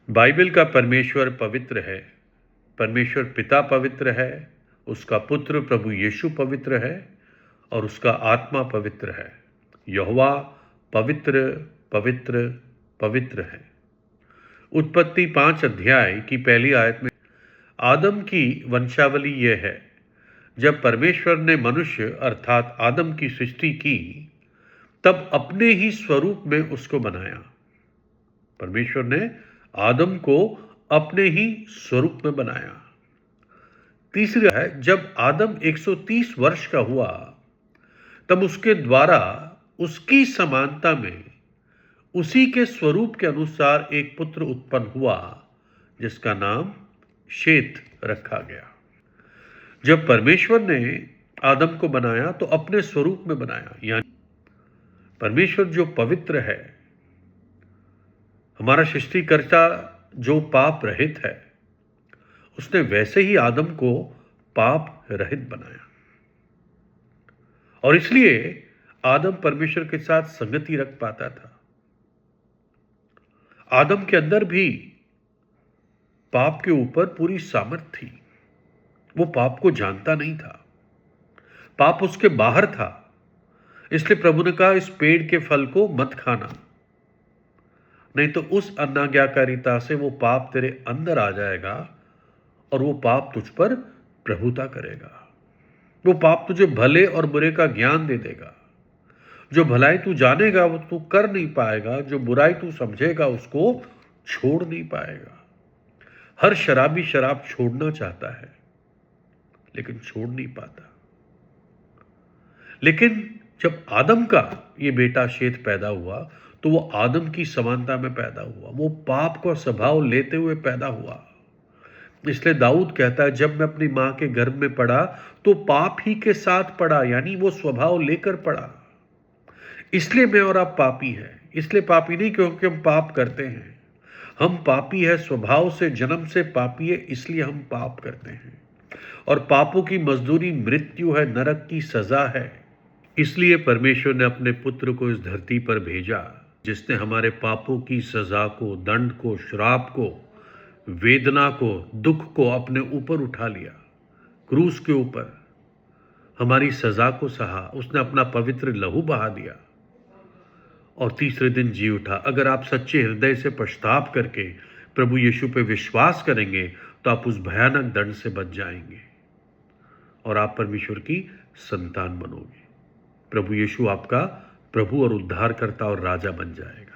Bible का परमेश्वर पवित्र है। परमेश्वर पिता पवित्र है, उसका पुत्र प्रभु यीशु पवित्र है और उसका आत्मा पवित्र है। यहोवा पवित्र पवित्र पवित्र है। उत्पत्ति 5 अध्याय की पहली आयत में आदम की वंशावली यह है। जब परमेश्वर ने मनुष्य अर्थात आदम की सृष्टि की, तब अपने ही स्वरूप में उसको बनाया। परमेश्वर ने आदम को अपने ही स्वरूप में बनाया। तीसरा है, जब आदम 130 वर्ष का हुआ, तब उसके द्वारा उसकी समानता में उसी के स्वरूप के अनुसार एक पुत्र उत्पन्न हुआ, जिसका नाम शेत रखा गया। जब परमेश्वर ने आदम को बनाया तो अपने स्वरूप में बनाया, यानी परमेश्वर जो पवित्र है, हमारा सृष्टिकर्ता जो पाप रहित है, उसने वैसे ही आदम को पाप रहित बनाया और इसलिए आदम परमेश्वर के साथ संगति रख पाता था। आदम के अंदर भी पाप के ऊपर पूरी सामर्थ थी। वो पाप को जानता नहीं था, पाप उसके बाहर था। इसलिए प्रभु ने कहा, इस पेड़ के फल को मत खाना, नहीं तो उस अनाज्ञाकारिता से वो पाप तेरे अंदर आ जाएगा और वो पाप तुझ पर प्रभुता करेगा। वो पाप तुझे भले और बुरे का ज्ञान दे देगा। जो भलाई तू जानेगा वो तू कर नहीं पाएगा, जो बुराई तू समझेगा उसको छोड़ नहीं पाएगा। हर शराबी शराब छोड़ना चाहता है लेकिन छोड़ नहीं पाता। लेकिन जब आदम का ये बेटा शेत पैदा हुआ तो वो आदम की समानता में पैदा हुआ। वो पाप का स्वभाव लेते हुए पैदा हुआ। इसलिए दाऊद कहता है, जब मैं अपनी मां के गर्भ में पड़ा तो पाप ही के साथ पड़ा, यानी वो स्वभाव लेकर पड़ा। इसलिए मैं और आप पापी हैं। इसलिए पापी नहीं क्योंकि हम पाप करते हैं, हम पापी है स्वभाव से, जन्म से पापी है, इसलिए हम पाप करते हैं। और पापों की मजदूरी मृत्यु है, नरक की सजा है। इसलिए परमेश्वर ने अपने पुत्र को इस धरती पर भेजा, जिसने हमारे पापों की सजा को, दंड को, श्राप को, वेदना को, दुख को अपने ऊपर उठा लिया। क्रूस के ऊपर हमारी सजा को सहा, उसने अपना पवित्र लहू बहा दिया और तीसरे दिन जी उठा। अगर आप सच्चे हृदय से पश्चाताप करके प्रभु यीशु पे विश्वास करेंगे तो आप उस भयानक दंड से बच जाएंगे और आप परमेश्वर की संतान बनोगे। प्रभु यीशु आपका प्रभु और उद्धारकर्ता और राजा बन जाएगा।